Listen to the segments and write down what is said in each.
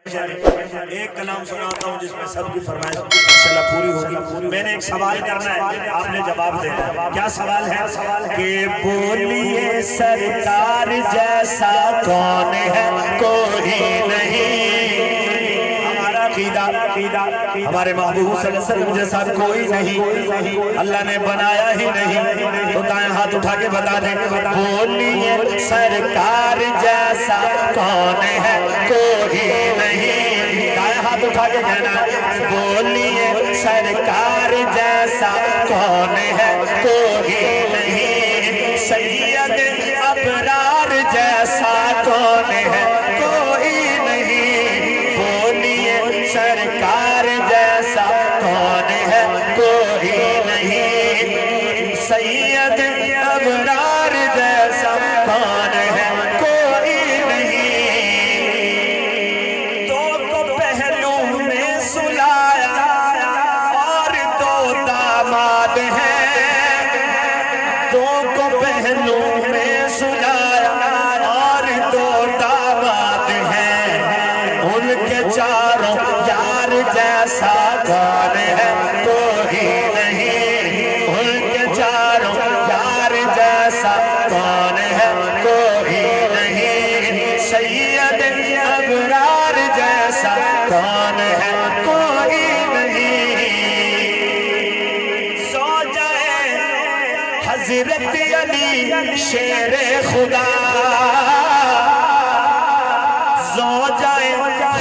ایک کلام سناتا ہوں جس میں سب کی فرمائش انشاءاللہ پوری ہوگی. میں نے ایک سوال کرنا ہے، آپ نے جواب دینا ہے. کیا سوال ہے؟ کہ بولیے سرکار جیسا کون ہے؟ کوئی نہیں. ہمارا عقیدہ ہمارے محبوب صلی اللہ علیہ وسلم جیسا کوئی نہیں، اللہ نے بنایا ہی نہیں. تو دائیں ہاتھ اٹھا کے بتا دیں، بولیے سرکار جیسا کون ہے؟ کوئی نہیں. دائیں ہاتھ اٹھا کے کہنا، بولیے سرکار جیسا کون ہے؟ کوئی نہیں. سید ابرار جیسا کون ہے؟ کوئی نہیں. بولیے سرکار جیسا کون ہے؟ کوئی نہیں. سید ابرار جیسا کون ہے؟ کوئی نہیں. دو کو پہلو میں سلایا اور دو داماد ہیں. دو کو پہلو میں سلایا اور دو داماد ہیں. ان کے چاروں یار جیسا کون ہے؟ کوئی نہیں. ان کے چاروں یار جیسا کون ہے؟ کوئی نہیں. سید ابرار جیسا کون ہے؟ کوئی نہیں. زوجہ حضرت علی شیر خدا، زوجہ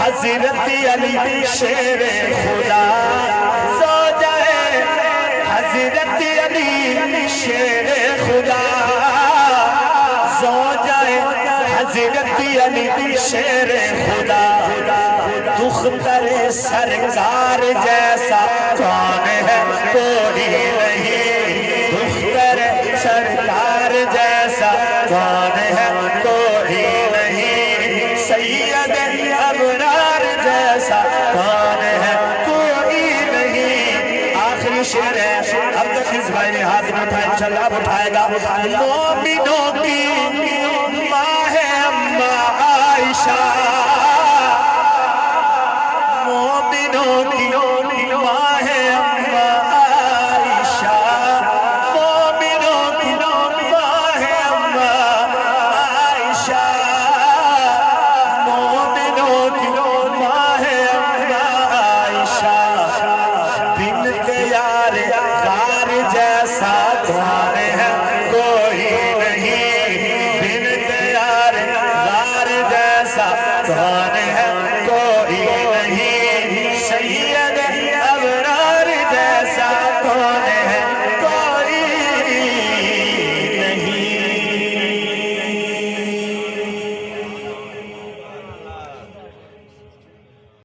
حضرت علی شیر خدا، زوجہ حضرت علی شیر خدا، زوجہ حضرت علی شیر خدا. دختر سرکار جیسا کون ہے؟ کوئی نہیں. دختر سرکار جیسا کون ہے؟ کوئی نہیں. سید ابرار جیسا کون ہے؟ کوئی نہیں. آخری شعر ہے، اب تک اس بھائی نے ہاتھ میں اٹھائے، انشاءاللہ اب اٹھائے گا. مومنوں کی ماں ہے اماں عائشہ،